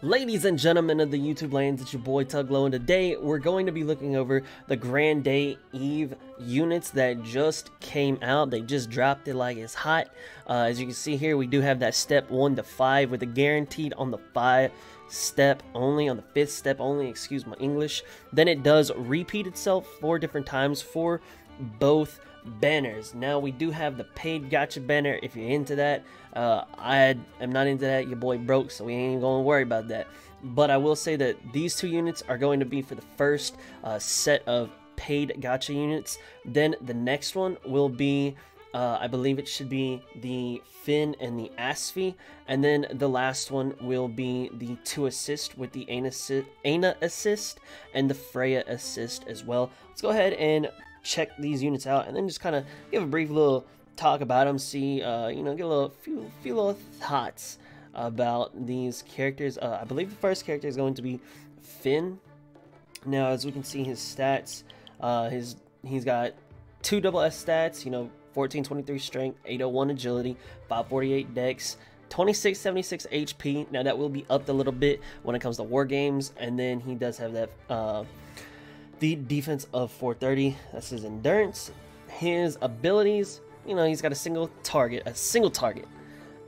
Ladies and gentlemen of the YouTube lands, it's your boy Tuglow, and today we're going to be looking over the Grand Day Eve units that just came out. They just dropped it like it's hot. As you can see here, we do have that step 1 to 5 with a guaranteed on the 5th step only, on the 5th step only, excuse my English. Then it does repeat itself 4 different times for both banners. Now we do have the paid gotcha banner if you're into that. I am not into that. Your boy broke, so we ain't gonna worry about that. But I will say that these 2 units are going to be for the first set of paid gotcha units. Then the next one will be I believe it should be the Finn and the Asfi, and then the last one will be the 2 assist with the Eina assist and the Freya assist as well. Let's go ahead and check these units out and then just kind of give a brief little talk about them, see get a few little thoughts about these characters. I believe the first character is going to be Finn. Now, as we can see his stats, he's got 2 double S stats, 1423 strength, 801 agility, 548 dex, 2676 HP. Now that will be upped a little bit when it comes to war games, and then he does have that the defense of 430. That's his endurance. His abilities, he's got a single target,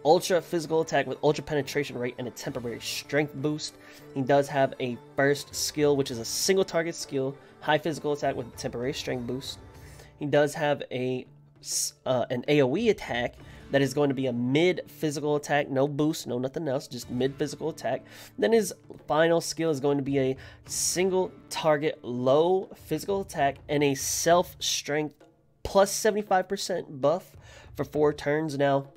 ultra physical attack with ultra penetration rate and a temporary strength boost. He does have a burst skill, which is a single target skill, high physical attack with a temporary strength boost. He does have an AoE attack that is going to be a mid physical attack, no boost, no nothing else, just mid physical attack. Then his final skill is going to be a single target low physical attack and a self strength plus 75% buff for 4 turns. Now,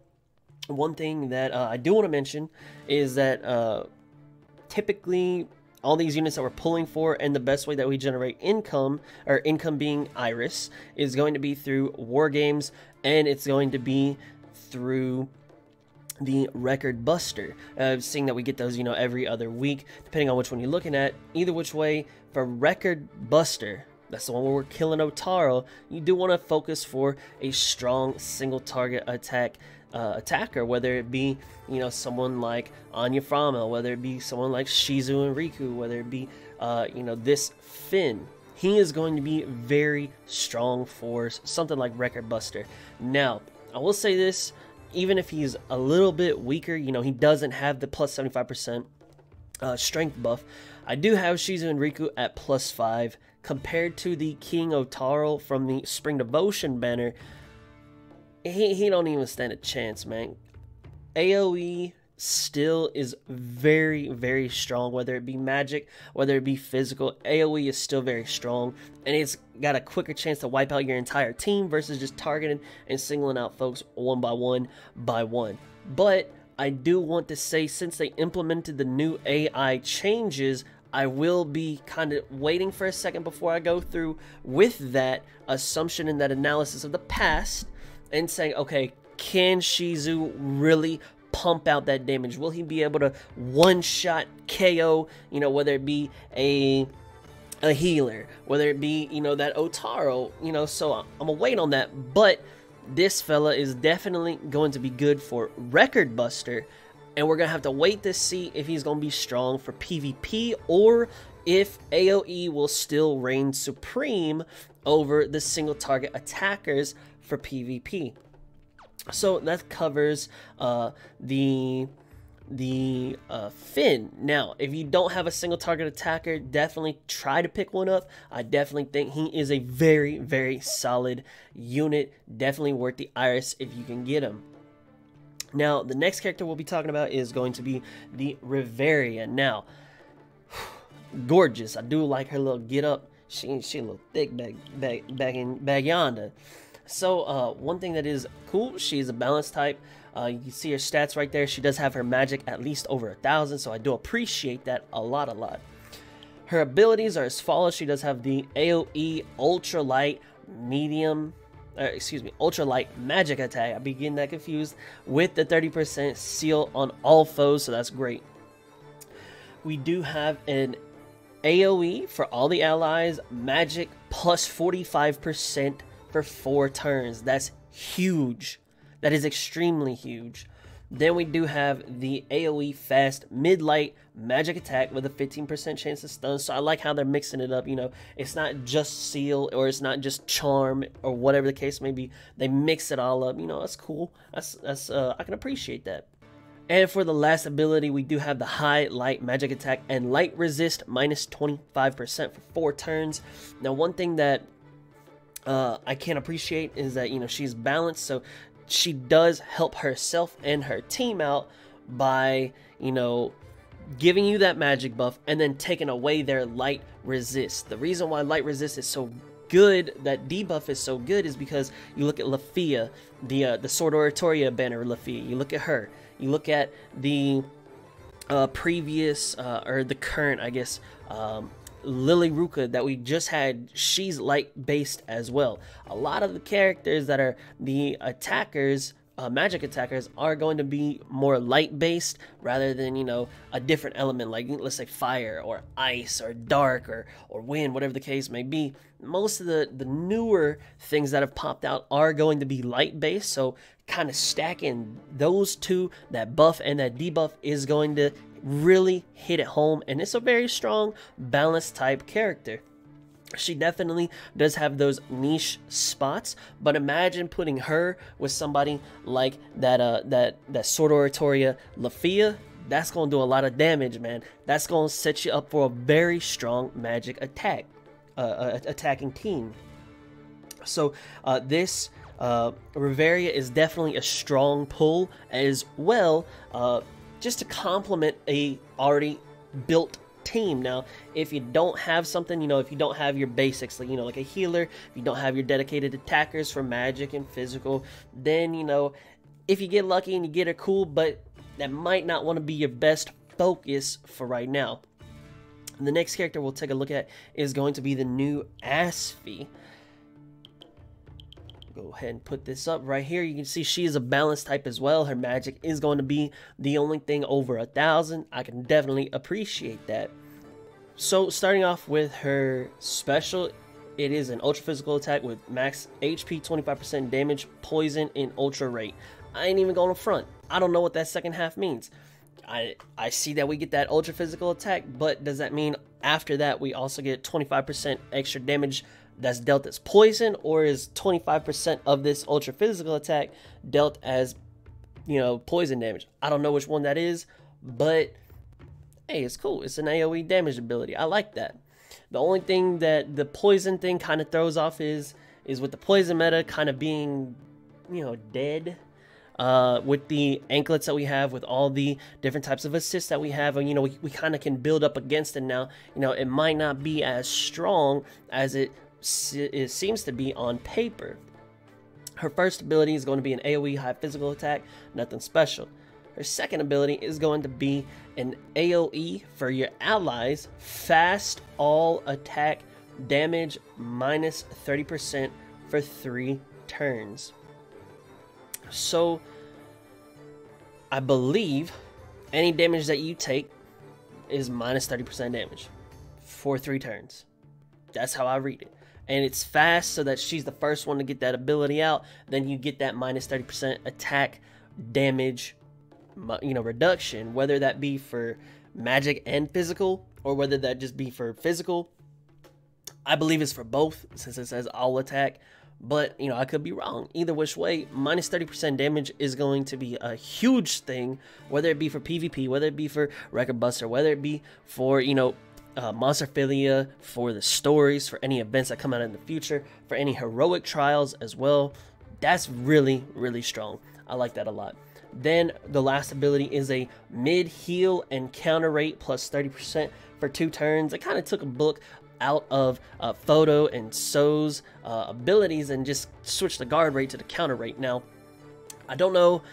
one thing that I do want to mention is that typically all these units that we're pulling for, and the best way that we generate income, or income being Iris, is going to be through war games, and it's going to be through the record buster, seeing that we get those every other week, depending on which one you're looking at. Either which way, for record buster, that's the one where we're killing Otaro, you do want to focus for a strong single target attacker, whether it be someone like Anya Frommel, whether it be someone like Shizu and Riku, whether it be this Finn. He is going to be very strong for something like record buster. Now, I will say this, even if he's a little bit weaker, he doesn't have the plus 75% strength buff. I do have Shizu and Riku at plus 5 compared to the King Otaro from the Spring Devotion banner. He don't even stand a chance, man. AoE still is very, very strong, whether it be magic, whether it be physical. AoE is still very strong, and it's got a quicker chance to wipe out your entire team versus just targeting and singling out folks one by one by one. But I do want to say, since they implemented the new AI changes, I will be kind of waiting for a second before I go through with that assumption and that analysis of the past and saying, okay, can Shizu really pump out that damage? Will he be able to one-shot KO, whether it be a healer, whether it be, that Otaro, so I'm gonna wait on that. But this fella is definitely going to be good for record buster, and we're gonna have to wait to see if he's gonna be strong for PvP or if AoE will still reign supreme over the single target attackers for PvP. So that covers the Finn. Now, if you don't have a single target attacker, definitely try to pick one up. I definitely think he is a very, very solid unit. Definitely worth the Iris if you can get him. Now, the next character we'll be talking about is going to be the Riveria. Now, gorgeous. I do like her little get up. She a little thick back yonder. So one thing that is cool, she's a balance type. You can see her stats right there. She does have her magic at least over 1,000, so I do appreciate that a lot. Her abilities are as follows. She does have the AoE ultralight magic attack. I be getting that confused, with the 30% seal on all foes, so that's great. We do have an AoE for all the allies, magic plus 45% for 4 turns. That's huge. That is extremely huge. Then we do have the AoE fast mid-light magic attack with a 15% chance to stun. So I like how they're mixing it up. You know, it's not just seal or it's not just charm or whatever the case may be. They mix it all up. You know, that's cool. That's I can appreciate that. And for the last ability, we do have the high light magic attack and light resist minus 25% for 4 turns. Now, one thing that I can't appreciate is that, you know, she's balanced, so she does help herself and her team out by, you know, giving you that magic buff and then taking away their light resist. The reason why light resist is so good, that debuff is so good, is because you look at Lafia, the Sword Oratoria banner Lafia, you look at her, you look at the previous or the current, I guess, Lily Ruka that we just had. She's light based as well. A lot of the characters that are the attackers, magic attackers, are going to be more light based rather than, you know, a different element like, let's say, fire or ice or dark or wind, whatever the case may be. Most of the newer things that have popped out are going to be light based, so kind of stacking those two, that buff and that debuff, is going to really hit it home, and it's a very strong balanced type character. She definitely does have those niche spots, but imagine putting her with somebody like that Sword Oratoria Lafia. That's gonna do a lot of damage, man. That's gonna set you up for a very strong magic attack attacking team. So this Riveria is definitely a strong pull as well, just to complement a already built team. Now, if you don't have something, you know, if you don't have your basics, like, you know, like a healer, if you don't have your dedicated attackers for magic and physical, then, you know, if you get lucky and you get her, cool, but that might not want to be your best focus for right now. The next character we'll take a look at is going to be the new Asfi. Go ahead and put this up right here. You can see she is a balanced type as well. Her magic is going to be the only thing over 1,000. I can definitely appreciate that. So starting off with her special, it is an ultra physical attack with max HP, 25% damage, poison, and ultra rate. I ain't even going to front. I don't know what that second half means. I see that we get that ultra physical attack, but does that mean after that we also get 25% extra damage that's dealt as poison, or is 25% of this ultra physical attack dealt as, you know, poison damage? I don't know which one that is, but hey, it's cool. It's an AoE damage ability. I like that. The only thing that the poison thing kind of throws off is with the poison meta kind of being, you know, dead. With the anklets that we have, with all the different types of assists that we have, and, you know, we kind of can build up against it now. You know, it might not be as strong as it seems to be on paper. Her first ability is going to be an AoE high physical attack, nothing special. Her second ability is going to be an AoE for your allies, fast all attack damage minus 30% for 3 turns. So I believe any damage that you take is minus 30% damage for 3 turns. That's how I read it. And it's fast, so that she's the first one to get that ability out. Then you get that minus 30% attack damage, you know, reduction, whether that be for magic and physical, or whether that just be for physical. I believe it's for both, since it says all attack. But, you know, I could be wrong. Either which way, minus 30% damage is going to be a huge thing, whether it be for PvP, whether it be for Record Buster, whether it be for, you know, Monsterphilia, for the stories, for any events that come out in the future, for any heroic trials as well. That's really, really strong. I like that a lot. Then the last ability is a mid heal and counter rate plus 30% for 2 turns. I kind of took a book out of Photo and So's abilities and just switched the guard rate to the counter rate. Now, I don't know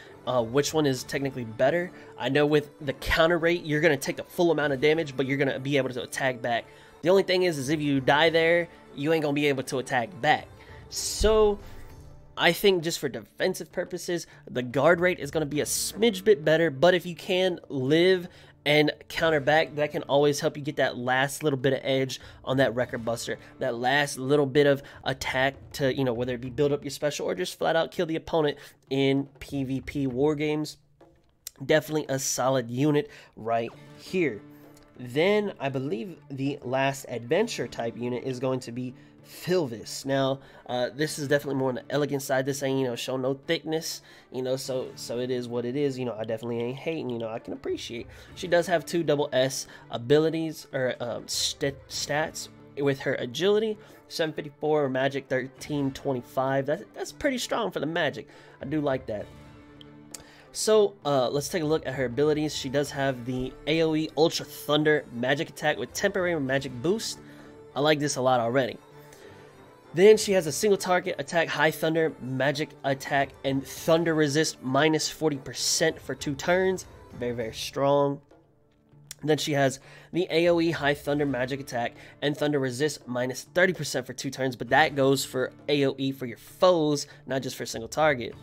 which one is technically better. I know with the counter rate, you're going to take the full amount of damage, but you're going to be able to attack back. The only thing is if you die there, you ain't going to be able to attack back. So I think just for defensive purposes, the guard rate is going to be a smidge bit better, but if you can live and counter back, that can always help you get that last little bit of edge on that Record Buster, that last little bit of attack to, you know, whether it be build up your special or just flat out kill the opponent in PvP war games. Definitely a solid unit right here. Then I believe the last adventure type unit is going to be Filvis. Now, this is definitely more on the elegant side. This ain't, show no thickness, so it is what it is. I definitely ain't hating, I can appreciate. She does have 2 double S abilities, or stats, with her agility, 754, magic 1325. That's pretty strong for the magic. I do like that. So, let's take a look at her abilities. She does have the AoE Ultra Thunder magic attack with temporary magic boost. I like this a lot already. Then she has a single target attack, High Thunder magic attack, and Thunder resist minus 40% for 2 turns. Very, very strong. Then she has the AoE High Thunder magic attack and Thunder resist minus 30% for 2 turns, but that goes for AoE for your foes, not just for a single target.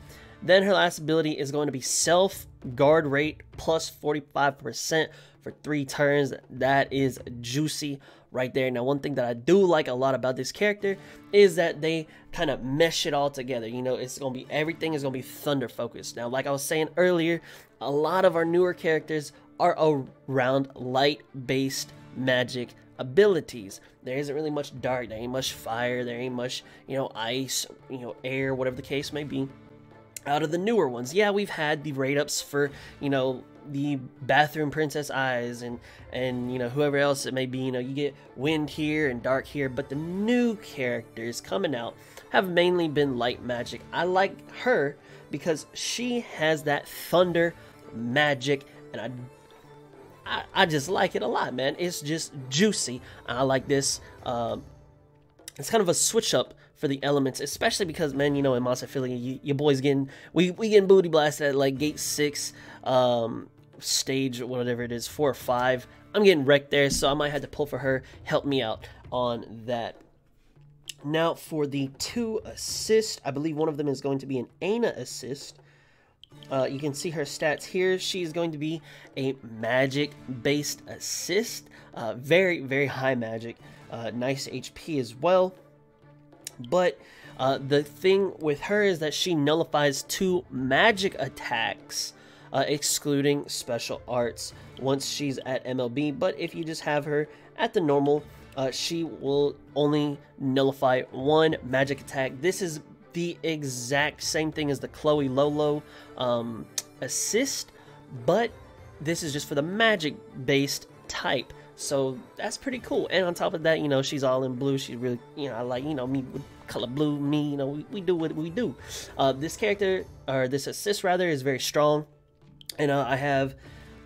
Then her last ability is going to be Self Guard Rate plus 45% for 3 turns. That is juicy right there. Now, one thing that I do like a lot about this character is that they kind of mesh it all together. It's going to be, everything is going to be thunder focused. Now, like I was saying earlier, a lot of our newer characters are around light-based magic abilities. There isn't really much dark, there ain't much fire, there ain't much, ice, air, whatever the case may be. Out of the newer ones, yeah, we've had the rate ups for, the Bathroom Princess Eyes and whoever else it may be. You get wind here and dark here, but the new characters coming out have mainly been light magic. I like her because she has that thunder magic, and I just like it a lot, man. It's just juicy. I like this. It's kind of a switch up for the elements, especially because, man, in Monster Philly, your boys we getting booty blasted at like gate 6, stage, whatever it is, 4 or 5. I'm getting wrecked there, so I might have to pull for her. Help me out on that. Now, for the 2 assists, I believe one of them is going to be an Eina assist. You can see her stats here. She's going to be a magic-based assist. Very, very high magic. Nice HP as well. But the thing with her is that she nullifies 2 magic attacks, excluding special arts, once she's at MLB. But if you just have her at the normal, she will only nullify 1 magic attack. This is the exact same thing as the Chloe Lolo assist, but this is just for the magic-based type. So that's pretty cool. And on top of that, she's all in blue. She's really, I like, me with color blue. Me, we do what we do. This character, or this assist rather, is very strong. And I have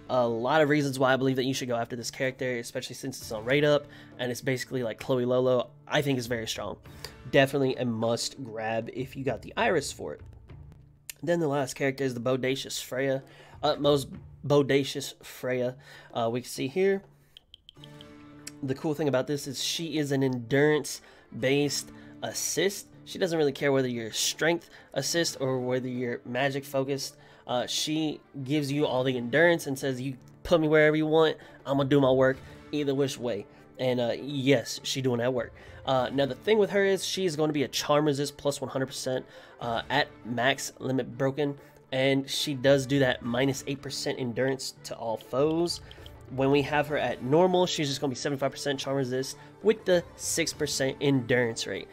a lot of reasons why I believe that you should go after this character, especially since it's on rate up and it's basically like Chloe Lolo. I think it's very strong. Definitely a must grab if you got the iris for it. Then the last character is the Bodacious Freya. Most Bodacious Freya. We can see here. The cool thing about this is she is an endurance-based assist. She doesn't really care whether you're strength assist or whether you're magic focused. She gives you all the endurance and says, you put me wherever you want, I'm gonna do my work either which way. And yes, she's doing that work. Now the thing with her is she's going to be a charm resist plus 100% at max limit broken, and she does do that minus 8% endurance to all foes. When we have her at normal, she's just going to be 75% charm resist with the 6% endurance rate.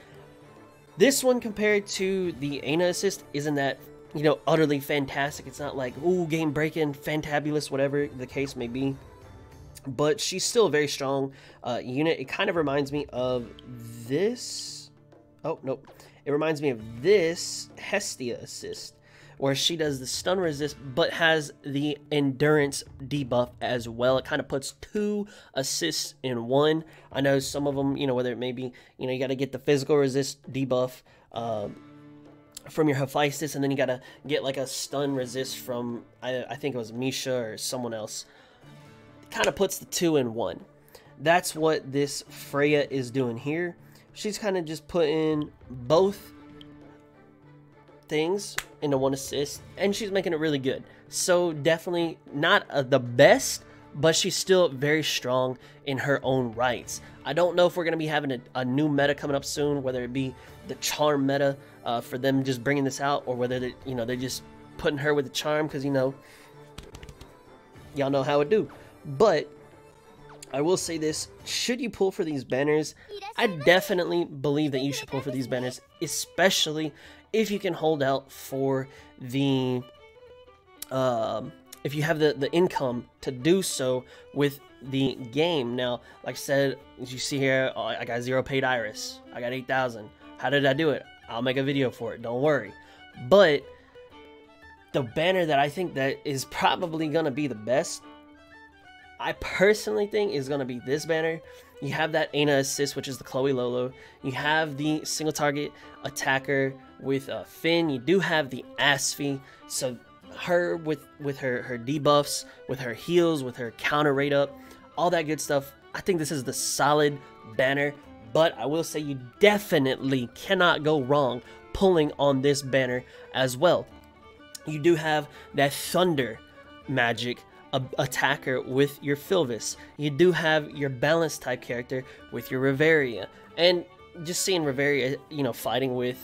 This one compared to the Eina assist isn't that, utterly fantastic. It's not like, ooh, game breaking, fantabulous, whatever the case may be. But she's still a very strong unit. It kind of reminds me of this. Oh, nope. It reminds me of this Hestia assist, where she does the stun resist, but has the endurance debuff as well. It kind of puts 2 assists in 1. I know some of them, whether it may be, you got to get the physical resist debuff from your Hephaestus, and then you got to get like a stun resist from, I think it was Misha or someone else. Kind of puts the 2 in 1. That's what this Freya is doing here. She's kind of just putting both things into 1 assist, and she's making it really good. So definitely not the best, but she's still very strong in her own rights. I don't know if we're going to be having a new meta coming up soon, whether it be the charm meta for them just bringing this out, or whether they're just putting her with the charm, because y'all know how it do. But I will say this, should you pull for these banners, I definitely believe that you should pull for these banners, especially if you can hold out for the, if you have the income to do so with the game. Now, like I said, as you see here, I got 0 paid iris, I got 8,000. How did I do it? I'll make a video for it, don't worry. But the banner that I think that is probably gonna be the best, I personally think is going to be this banner. You have that Eina assist, which is the Chloe Lolo. You have the single target attacker with Finn. You do have the Asfi. So her with her debuffs, with her heals, with her counter rate up, all that good stuff. I think this is the solid banner. But I will say you definitely cannot go wrong pulling on this banner as well. You do have that Thunder magic attacker with your Filvis. You do have your balance type character with your Riveria. And just seeing Riveria, you know, fighting with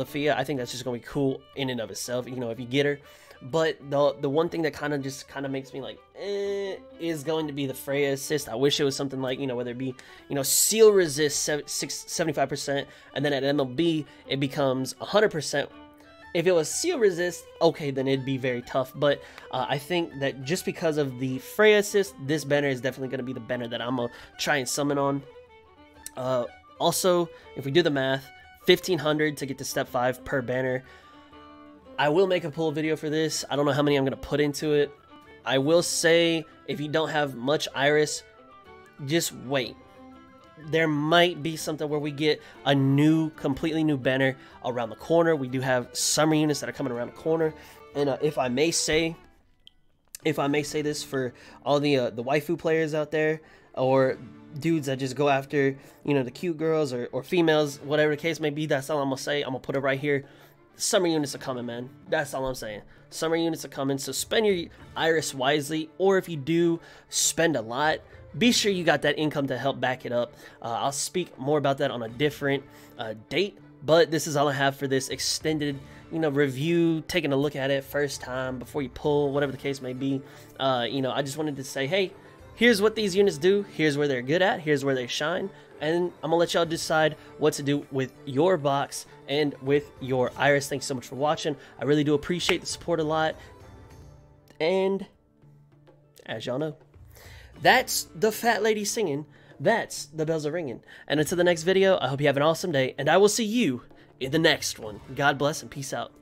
Freya, I think that's just gonna be cool in and of itself, you know, if you get her. But the one thing that kind of makes me like, is going to be the Freya assist. I wish it was something like, you know, whether it be, you know, seal resist 75%, and then at MLB it becomes 100%. If it was seal resist, okay, then it'd be very tough. But I think that just because of the Freya assist, this banner is definitely going to be the banner that I'm going to try and summon on. Also, if we do the math, 1,500 to get to step 5 per banner. I will make a pull video for this. I don't know how many I'm going to put into it. I will say, if you don't have much iris, just wait. There might be something where we get a completely new banner around the corner. We do have summer units that are coming around the corner, and if I may say this for all the waifu players out there, or dudes that just go after, you know, the cute girls or females, whatever the case may be, that's all I'm gonna say. I'm gonna put it right here. Summer units are coming, man. That's all I'm saying. Summer units are coming, so spend your iris wisely, or if you do spend a lot, be sure you got that income to help back it up. I'll speak more about that on a different date, but this is all I have for this extended, you know, review, taking a look at it first time before you pull, whatever the case may be. You know, I just wanted to say, hey, here's what these units do, here's where they're good at, here's where they shine, and I'm gonna let y'all decide what to do with your box and with your iris. Thanks so much for watching. I really do appreciate the support a lot, and as y'all know, that's the fat lady singing, that's the bells are ringing. And until the next video, I hope you have an awesome day, and I will see you in the next one. God bless and peace out.